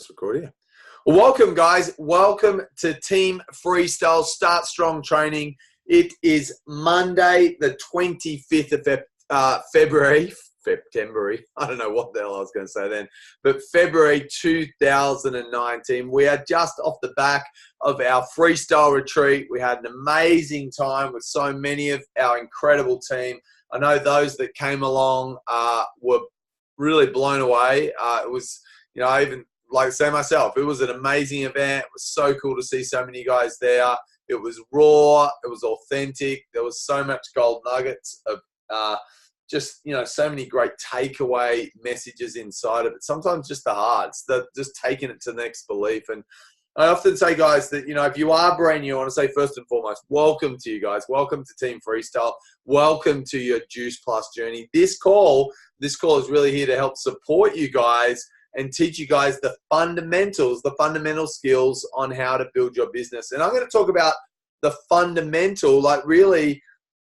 Record here. Well, welcome, guys. Welcome to Team FreeStyle Start Strong Training. It is Monday, the 25th of February. I don't know what the hell I was going to say then, but February 2019. We are just off the back of our freestyle retreat. We had an amazing time with so many of our incredible team. I know those that came along were really blown away. It was, I even like to say myself, it was an amazing event. It was so cool to see so many guys there. It was raw. It was authentic. There was so much gold nuggets of just, so many great takeaway messages inside of it. Sometimes just the hearts, just taking it to the next belief. And I often say, guys, that, if you are brand new, I want to say first and foremost, welcome to you guys. Welcome to Team FreeStyle. Welcome to your Juice Plus journey. This call is really here to help support you guys and teach you guys the fundamental skills on how to build your business. And I'm going to talk about the fundamental, like really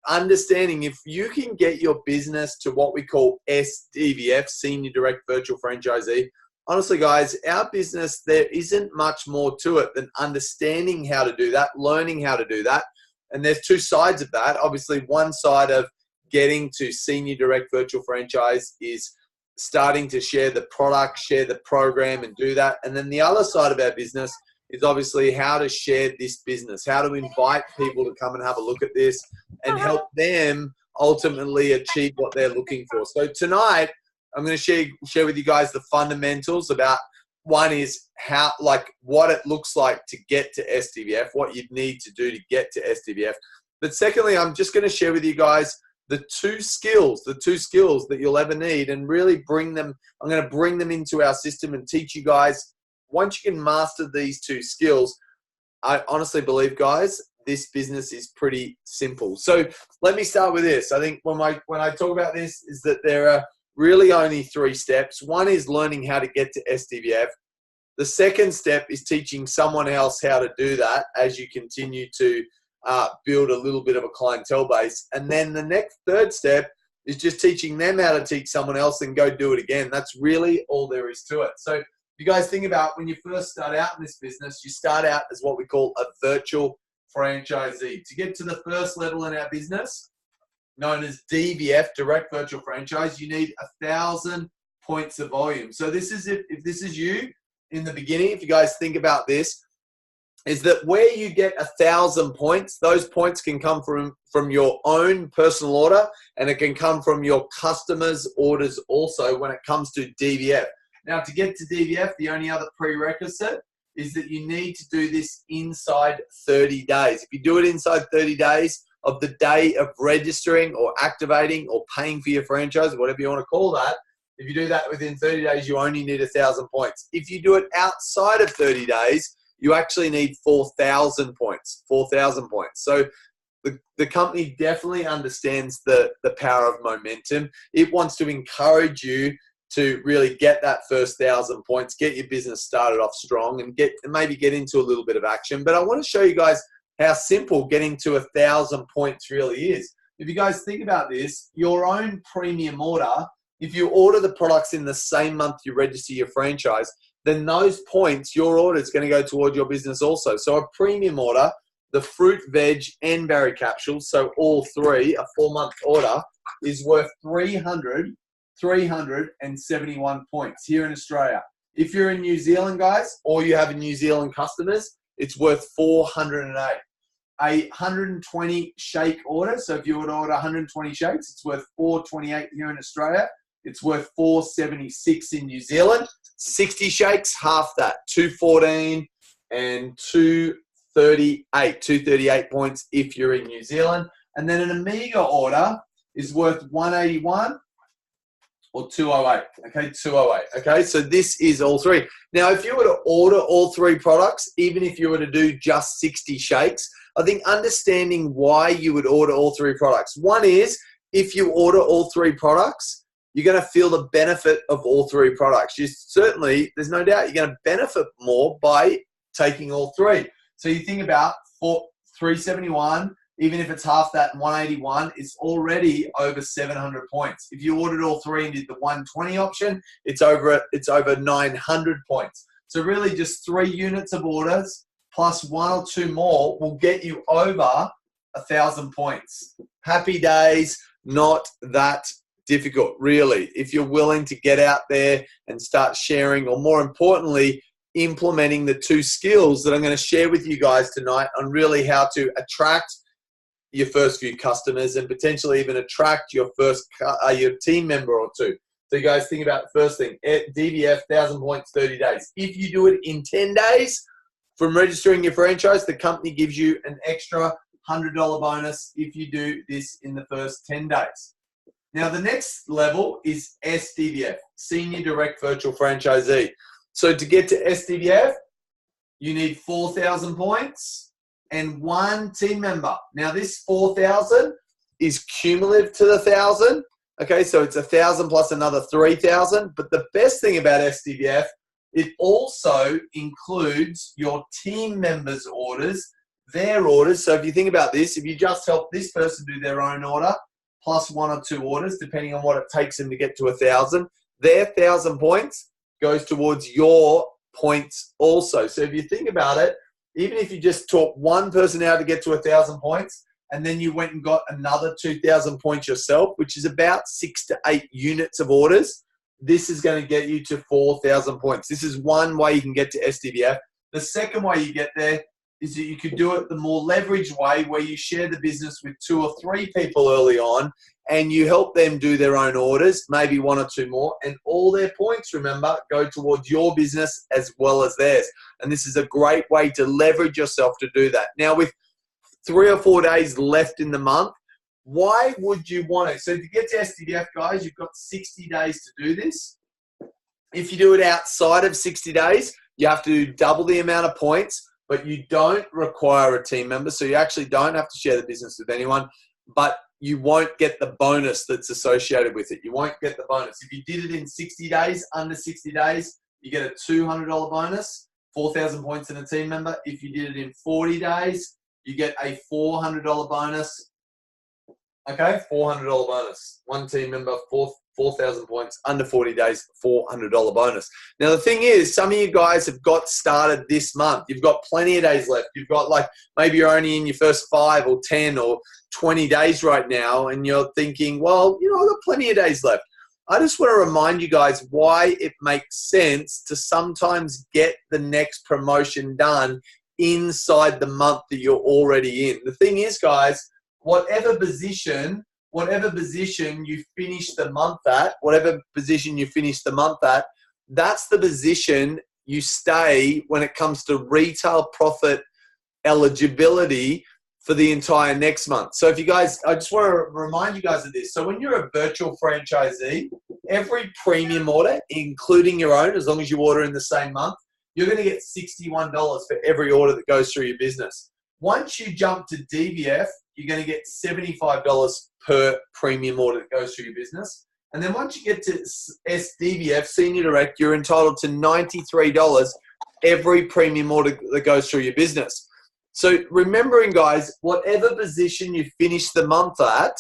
understanding if you can get your business to what we call SDVF, Senior Direct Virtual Franchisee. Honestly, guys, our business, there isn't much more to it than understanding how to do that, learning how to do that. And there's two sides of that. Obviously, one side of getting to Senior Direct Virtual Franchise is starting to share the product, share the program, and do that. And then the other side of our business is obviously how to share this business, how to invite people to come and have a look at this and help them ultimately achieve what they're looking for. So tonight, I'm going to share with you guys the fundamentals about, one is how, what it looks like to get to SDVF, what you'd need to do to get to SDVF. But secondly, I'm just going to share with you guys the two skills that you'll ever need, and really I'm going to bring them into our system and teach you guys. Once you can master these two skills, I honestly believe, guys, this business is pretty simple. So let me start with this. I think when I talk about this is that there are really only three steps. One is learning how to get to SDVF. The second step is teaching someone else how to do that as you continue to build a little bit of a clientele base. And then the third step is just teaching them how to teach someone else and go do it again. That's really all there is to it. So if you guys think about when you first start out in this business, you start out as what we call a virtual franchisee. To get to the first level in our business, known as DVF, Direct Virtual Franchise, you need 1,000 points of volume. So this is if this is you in the beginning, if you guys think about this, is that where you get 1,000 points, those points can come from your own personal order, and it can come from your customers' orders also when it comes to DVF. Now, to get to DVF, the only other prerequisite is that you need to do this inside 30 days. If you do it inside 30 days of the day of registering or activating or paying for your franchise, whatever you want to call that, if you do that within 30 days, you only need 1,000 points. If you do it outside of 30 days, you actually need 4,000 points. 4,000 points. So the company definitely understands the power of momentum. It wants to encourage you to really get that first 1,000 points, get your business started off strong, and maybe get into a little bit of action. But I want to show you guys how simple getting to 1,000 points really is. If you guys think about this, your own premium order, if you order the products in the same month you register your franchise, then those points, your order is going to go toward your business also. So a premium order, the fruit, veg, and berry capsules, so all three, a 4-month order, is worth 371 points here in Australia. If you're in New Zealand, guys, or you have New Zealand customers, it's worth 408. A 120 shake order, so if you would order 120 shakes, it's worth 428 here in Australia. It's worth 476 in New Zealand. 60 shakes, half that, 214 and 238 points if you're in New Zealand. And then an Amiga order is worth 181 or 208, okay, 208, okay? So this is all three. Now, if you were to order all three products, even if you were to do just 60 shakes, I think understanding why you would order all three products. One is, if you order all three products, you're going to feel the benefit of all three products. There's no doubt you're going to benefit more by taking all three. So you think about 371, even if it's half that, 181, it's already over 700 points. If you ordered all three and did the 120 option, it's over 900 points. So really just 3 units of orders plus 1 or 2 more will get you over 1,000 points. Happy days, not that difficult, really. If you're willing to get out there and start sharing, or more importantly, implementing the 2 skills that I'm going to share with you guys tonight on really how to attract your first few customers and potentially even attract your first your team member or 2. So you guys think about the first thing, DVF, 1,000 points, 30 days. If you do it in 10 days from registering your franchise, the company gives you an extra $100 bonus if you do this in the first 10 days. Now, the next level is SDVF, Senior Direct Virtual Franchisee. So to get to SDVF, you need 4,000 points and 1 team member. Now, this 4,000 is cumulative to the 1,000. Okay, so it's 1,000 plus another 3,000. But the best thing about SDVF, it also includes your team members' orders, their orders. So if you think about this, if you just help this person do their own order, plus 1 or 2 orders, depending on what it takes them to get to 1,000, their 1,000 points goes towards your points also. So if you think about it, even if you just taught 1 person how to get to 1,000 points, and then you went and got another 2,000 points yourself, which is about 6 to 8 units of orders, this is going to get you to 4,000 points. This is one way you can get to SDVF. The second way you get there is that you could do it the more leveraged way, where you share the business with 2 or 3 people early on and you help them do their own orders, maybe 1 or 2 more, and all their points, remember, go towards your business as well as theirs. And this is a great way to leverage yourself to do that. Now, with 3 or 4 days left in the month, why would you want it? So to get to SDVF, guys, you've got 60 days to do this. If you do it outside of 60 days, you have to double the amount of points, but you don't require a team member. So you actually don't have to share the business with anyone, but you won't get the bonus that's associated with it. You won't get the bonus. If you did it in 60 days, under 60 days, you get a $200 bonus, 4,000 points in a team member. If you did it in 40 days, you get a $400 bonus. Okay, $400 bonus. 1 team member, 4,000 points, under 40 days, $400 bonus. Now, the thing is, some of you guys have got started this month. You've got plenty of days left. You've got maybe you're only in your first 5 or 10 or 20 days right now, and you're thinking, well, I've got plenty of days left. I just want to remind you guys why it makes sense to sometimes get the next promotion done inside the month that you're already in. The thing is, guys, whatever position you finish the month at, that's the position you stay when it comes to retail profit eligibility for the entire next month. So if you guys, I just want to remind you guys of this. So when you're a virtual franchisee, every premium order, including your own, as long as you order in the same month, you're going to get $61 for every order that goes through your business. Once you jump to DVF, you're going to get $75 per premium order that goes through your business. And then once you get to SDVF, Senior Direct, you're entitled to $93 every premium order that goes through your business. So remembering, guys, whatever position you finish the month at,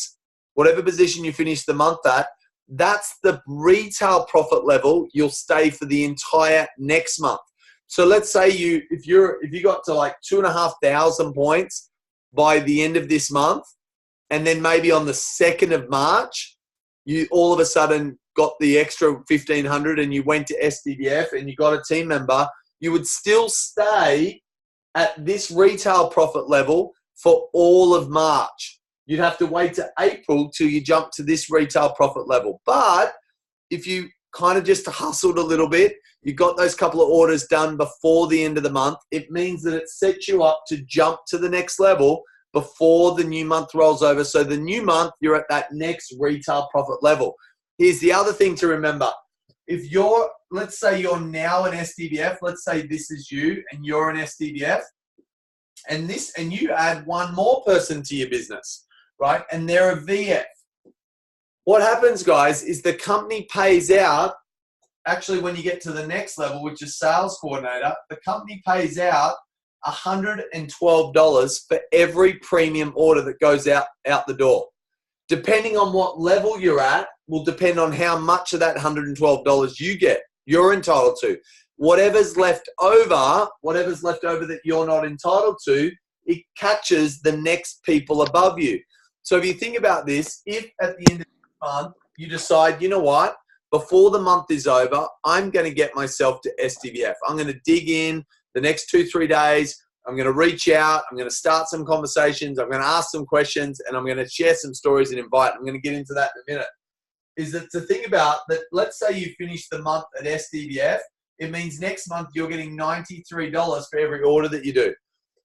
that's the retail profit level you'll stay for the entire next month. So let's say if you got to 2,500 points by the end of this month, and then maybe on the 2nd of March, you all of a sudden got the extra 1,500 and you went to SDVF and you got a team member, you would still stay at this retail profit level for all of March. You'd have to wait to April till you jump to this retail profit level. But if you kind of just hustled a little bit, you got those couple of orders done before the end of the month, it means that it sets you up to jump to the next level before the new month rolls over. So the new month, you're at that next retail profit level. Here's the other thing to remember. If let's say you're now an SDVF, let's say this is you and you're an SDVF, and you add 1 more person to your business, right? And they're a VF. What happens, guys, is the company pays out, actually when you get to the next level, which is sales coordinator, the company pays out $112 for every premium order that goes out the door. Depending on what level you're at will depend on how much of that $112 you're entitled to. whatever's left over that you're not entitled to, it catches the next people above you. So if you think about this, if at the end of the month you decide, you know what, before the month is over, I'm going to get myself to SDVF. I'm going to dig in the next 2-3 days. I'm going to reach out. I'm going to start some conversations. I'm going to ask some questions, and I'm going to share some stories and invite. I'm going to get into that in a minute. Is that to think about that, let's say you finish the month at SDVF, it means next month you're getting $93 for every order that you do.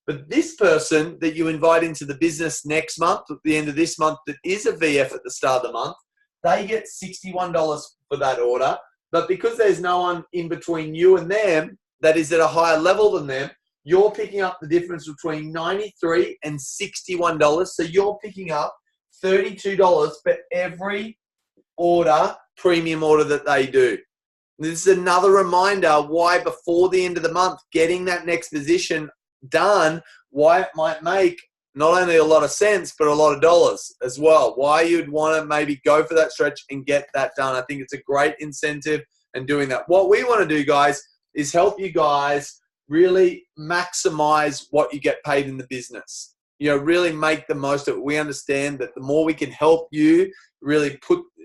But this person that you invite into the business next month, at the end of this month, that is a VF at the start of the month, they get $61 for that order. But because there's no one in between you and them that is at a higher level than them, you're picking up the difference between $93 and $61. So you're picking up $32 for every order, premium order that they do. This is another reminder why before the end of the month, getting that next position done, why it might make not only a lot of sense, but a lot of dollars as well. Why you'd want to maybe go for that stretch and get that done. I think it's a great incentive in doing that. What we want to do, guys, is help you guys really maximize what you get paid in the business. You know, really make the most of it. We understand that the more we can help you really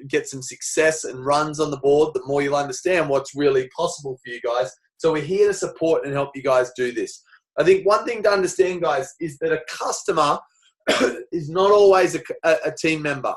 get some success and runs on the board, the more you'll understand what's really possible for you guys. So we're here to support and help you guys do this. I think one thing to understand, guys, is that a customer is not always a team member.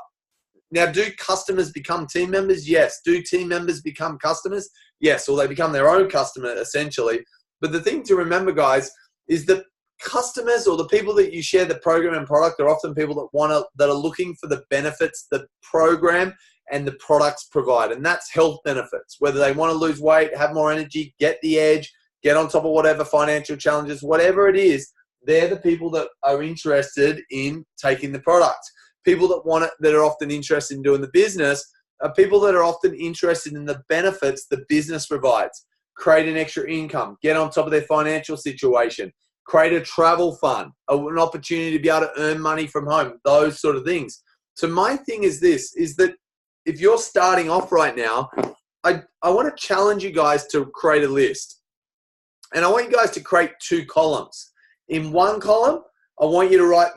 Now, do customers become team members? Yes. Do team members become customers? Yes, or they become their own customer, essentially. But the thing to remember, guys, is that customers or the people that you share the program and product are often people that are looking for the benefits the program and the products provide. And that's health benefits, whether they want to lose weight, have more energy, get the edge, get on top of whatever financial challenges, whatever it is, they're the people that are interested in taking the product. People that want it, that are often interested in doing the business, are people that are often interested in the benefits the business provides. Create an extra income, get on top of their financial situation, create a travel fund, an opportunity to be able to earn money from home, those sort of things. So my thing is this, is that if you're starting off right now, I want to challenge you guys to create a list. And I want you guys to create 2 columns. In one column, I want you to write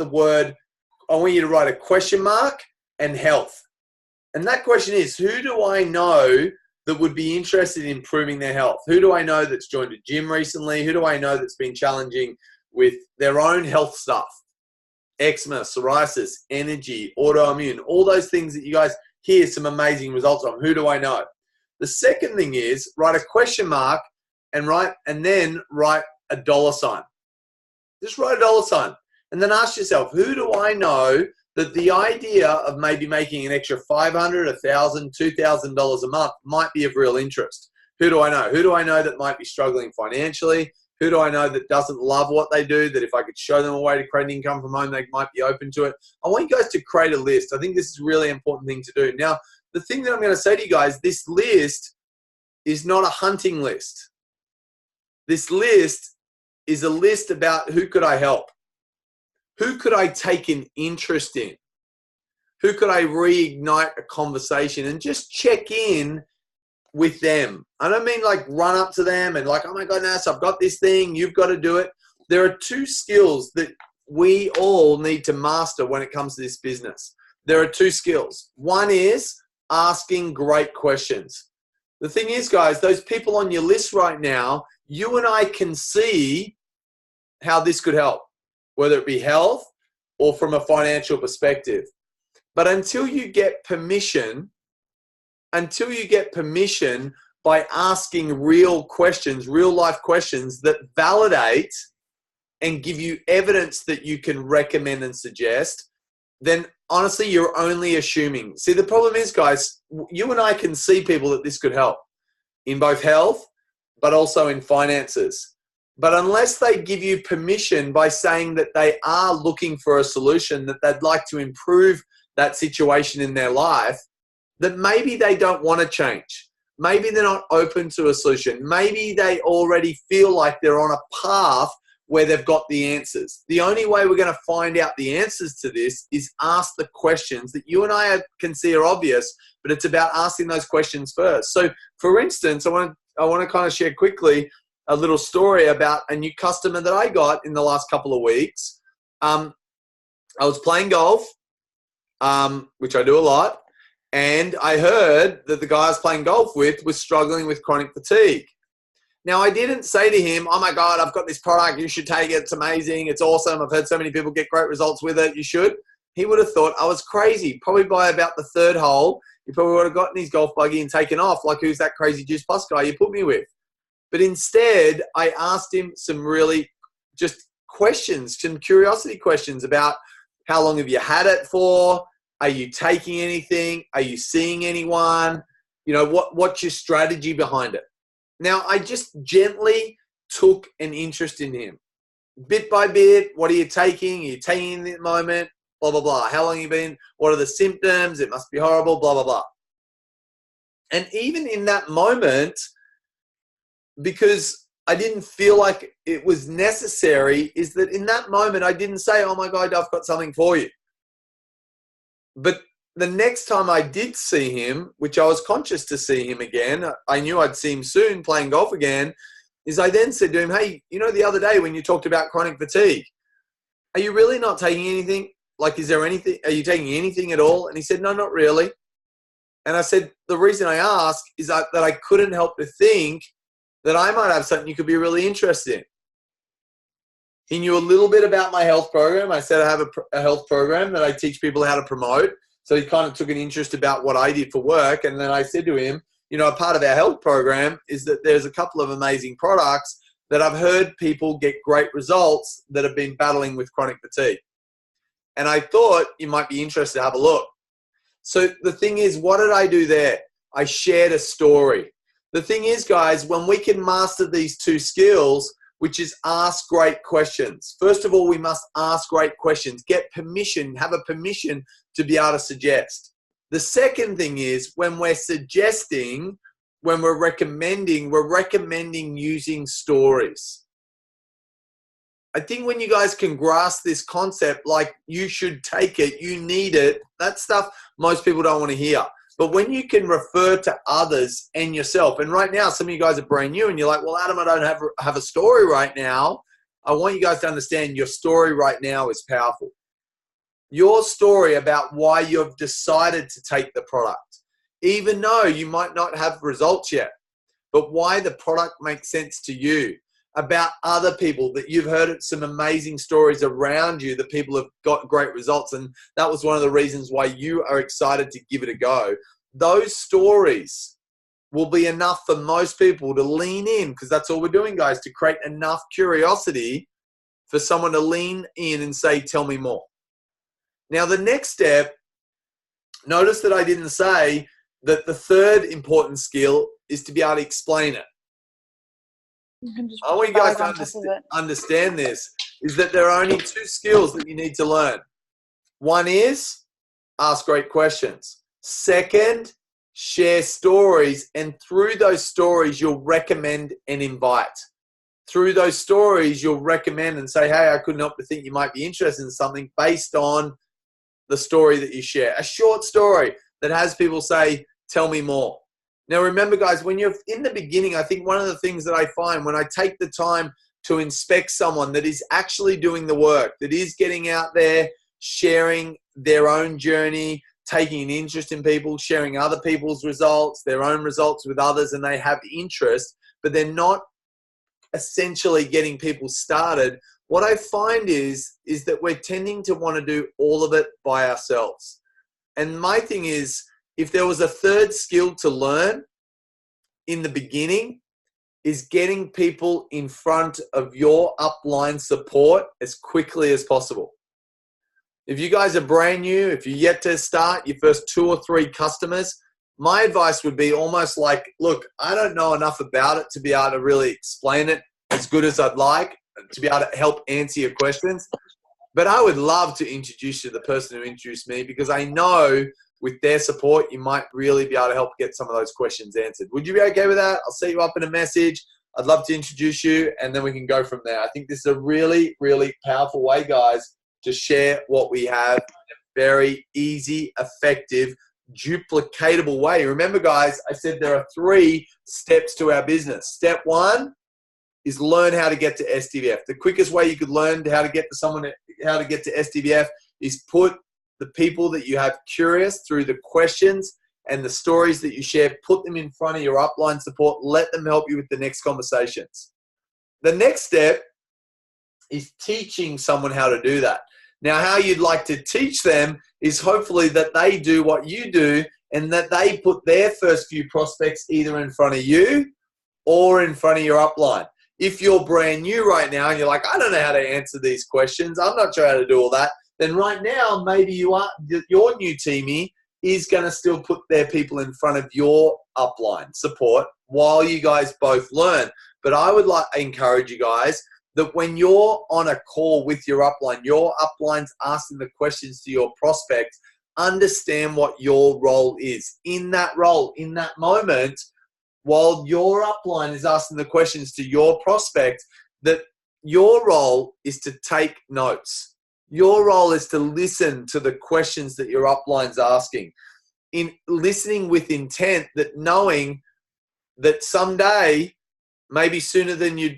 a question mark and health. And that question is, who do I know that would be interested in improving their health? Who do I know that's joined a gym recently? Who do I know that's been challenging with their own health stuff? Eczema, psoriasis, energy, autoimmune, all those things that you guys hear some amazing results on. Who do I know? The second thing is write a question mark and then write a dollar sign. Just write a dollar sign. And then ask yourself, who do I know that the idea of maybe making an extra $500, $1,000, $2,000 a month might be of real interest? Who do I know? Who do I know that might be struggling financially? Who do I know that doesn't love what they do, that if I could show them a way to create an income from home, they might be open to it? I want you guys to create a list. I think this is a really important thing to do. Now, the thing that I'm going to say to you guys, this list is not a hunting list. This list is a list about who could I help? Who could I take an interest in? Who could I reignite a conversation and just check in with them? I don't mean like run up to them and like, oh my goodness, I've got this thing, you've got to do it. There are 2 skills that we all need to master when it comes to this business. There are 2 skills. One is asking great questions. The thing is, guys, those people on your list right now, you and I can see how this could help, whether it be health or from a financial perspective. But until you get permission by asking real questions, real life questions that validate and give you evidence that you can recommend and suggest, then honestly, you're only assuming. See, the problem is, guys, you and I can see people that this could help in both health, but also in finances. But unless they give you permission by saying that they are looking for a solution, that they'd like to improve that situation in their life, that maybe they don't want to change. Maybe they're not open to a solution. Maybe they already feel like they're on a path where they've got the answers. The only way we're going to find out the answers to this is ask the questions that you and I can see are obvious, but it's about asking those questions first. So, for instance, I want to I want to kind of share quickly a little story about a new customer that I got in the last couple of weeks. I was playing golf, which I do a lot, and I heard that the guy I was playing golf with was struggling with chronic fatigue. Now, I didn't say to him, oh my God, I've got this product, you should take it, it's amazing, it's awesome, I've heard so many people get great results with it, you should. He would have thought I was crazy. Probably by about the third hole, he probably would have gotten his golf buggy and taken off, like, who's that crazy Juice Plus guy you put me with? But instead, I asked him some really just questions, some curiosity questions about how long have you had it for? Are you taking anything? Are you seeing anyone? You know, what's your strategy behind it? Now, I just gently took an interest in him. Bit by bit, what are you taking? Are you taking in the moment? Blah, blah, blah. How long have you been? What are the symptoms? It must be horrible, blah, blah, blah. And even in that moment, because I didn't feel like it was necessary, is that in that moment, I didn't say, oh my God, I've got something for you. But the next time I did see him, which I was conscious to see him again, I knew I'd see him soon playing golf again, is I then said to him, hey, you know, the other day when you talked about chronic fatigue, are you really not taking anything? Like, is there anything, are you taking anything at all? And he said, no, not really. And I said, the reason I ask is that I couldn't help to think that I might have something you could be really interested in. He knew a little bit about my health program. I said I have a health program that I teach people how to promote. So he kind of took an interest about what I did for work. And then I said to him, you know, a part of our health program is that there's a couple of amazing products that I've heard people get great results that have been battling with chronic fatigue. And I thought you might be interested to have a look. So the thing is, what did I do there? I shared a story. The thing is, guys, when we can master these two skills, which is ask great questions. First of all, we must ask great questions. Get permission, have a permission to be able to suggest. The second thing is when we're suggesting, when we're recommending using stories. I think when you guys can grasp this concept, like you should take it, you need it, that stuff most people don't want to hear. But when you can refer to others and yourself, and right now some of you guys are brand new and you're like, well, Adam, I don't have a story right now. I want you guys to understand your story right now is powerful. Your story about why you've decided to take the product, even though you might not have results yet, but why the product makes sense to you, about other people that you've heard some amazing stories around you that people have got great results. And that was one of the reasons why you are excited to give it a go. Those stories will be enough for most people to lean in, because that's all we're doing, guys, to create enough curiosity for someone to lean in and say, tell me more. Now, the next step, notice that I didn't say that the third important skill is to be able to explain it. I want you guys to understand this, is that there are only two skills that you need to learn. One is ask great questions. Second, share stories. And through those stories, you'll recommend and invite. Through those stories, you'll recommend and say, hey, I couldn't help but think you might be interested in something based on the story that you share. A short story that has people say, tell me more. Now, remember, guys, when you're in the beginning, I think one of the things that I find when I take the time to inspect someone that is actually doing the work, that is getting out there, sharing their own journey, taking an interest in people, sharing other people's results, their own results with others, and they have interest, but they're not essentially getting people started. What I find is that we're tending to want to do all of it by ourselves. And my thing is, if there was a third skill to learn in the beginning, is getting people in front of your upline support as quickly as possible. If you guys are brand new, if you're yet to start your first 2 or 3 customers, my advice would be almost like, look, I don't know enough about it to be able to really explain it as good as I'd like, to be able to help answer your questions. But I would love to introduce you to the person who introduced me, because I know with their support, you might really be able to help get some of those questions answered. Would you be okay with that? I'll set you up in a message. I'd love to introduce you, and then we can go from there. I think this is a really, really powerful way, guys, to share what we have in a very easy, effective, duplicatable way. Remember, guys, I said there are 3 steps to our business. Step 1 is learn how to get to SDVF. The quickest way you could learn how to get to SDVF is put the people that you have curious through the questions and the stories that you share, put them in front of your upline support, let them help you with the next conversations. The next step is teaching someone how to do that. Now, how you'd like to teach them is hopefully that they do what you do and that they put their first few prospects either in front of you or in front of your upline. If you're brand new right now and you're like, I don't know how to answer these questions, I'm not sure how to do all that, then right now maybe your new teamie is going to still put their people in front of your upline support while you guys both learn. But I would encourage you guys that when you're on a call with your upline's asking the questions to your prospects, understand what your role is. In that role, in that moment, while your upline is asking the questions to your prospect, that your role is to take notes. Your role is to listen to the questions that your upline's asking. In listening with intent, that knowing that someday, maybe sooner than you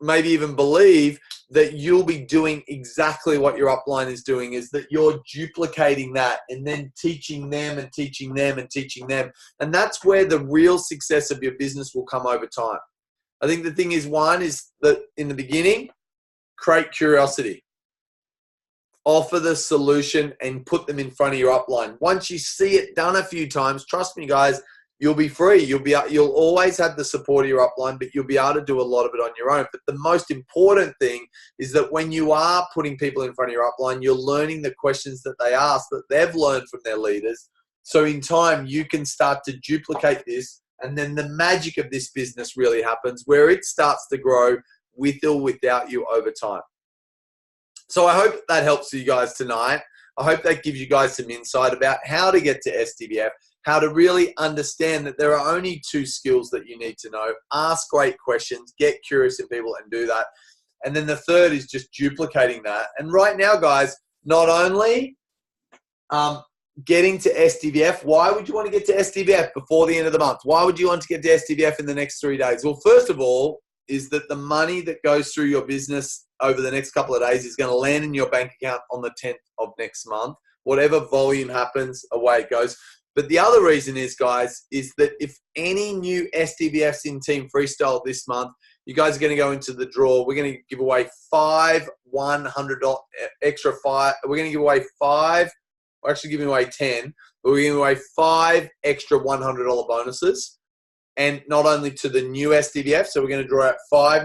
maybe even believe, that you'll be doing exactly what your upline is doing, is that you're duplicating that and then teaching them and teaching them and teaching them. And that's where the real success of your business will come over time. I think the thing is, one is that in the beginning, create curiosity. Offer the solution and put them in front of your upline. Once you see it done a few times, trust me, guys, you'll be free. You'll always have the support of your upline, but you'll be able to do a lot of it on your own. But the most important thing is that when you are putting people in front of your upline, you're learning the questions that they ask, that they've learned from their leaders. So in time, you can start to duplicate this, and then the magic of this business really happens, where it starts to grow with or without you over time. So I hope that helps you guys tonight. I hope that gives you guys some insight about how to get to SDVF, how to really understand that there are only 2 skills that you need to know. Ask great questions, get curious in people and do that. And then the third is just duplicating that. And right now, guys, not only getting to SDVF, why would you want to get to SDVF before the end of the month? Why would you want to get to SDVF in the next 3 days? Well, first of all, is that the money that goes through your business over the next couple of days is going to land in your bank account on the 10th of next month. Whatever volume happens, away it goes. But the other reason is, guys, is that if any new SDVFs in Team Freestyle this month, you guys are going to go into the draw. We're going to give away 5 $100 extra 5. We're going to give away 5. We're actually giving away 10. But we're giving away 5 extra $100 bonuses. And not only to the new SDVF, so we're going to draw out 5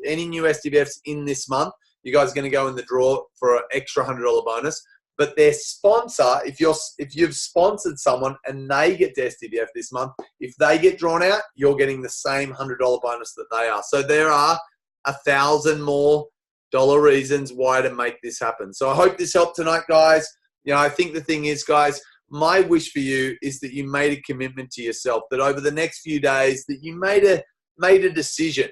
any new SDVFs in this month. You guys are going to go in the draw for an extra $100 bonus. But their sponsor, if you've sponsored someone and they get to SDVF this month, if they get drawn out, you're getting the same $100 bonus that they are. So there are 1,000 more dollar reasons why to make this happen. So I hope this helped tonight, guys. You know, I think the thing is, guys, my wish for you is that you made a commitment to yourself, that over the next few days that you made a decision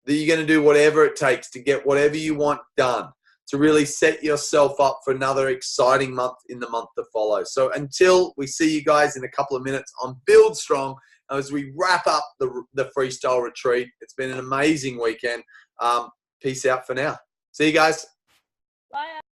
that you're going to do whatever it takes to get whatever you want done, to really set yourself up for another exciting month in the month to follow. So until we see you guys in a couple of minutes on Build Strong, as we wrap up the Freestyle Retreat, it's been an amazing weekend. Peace out for now. See you guys. Bye.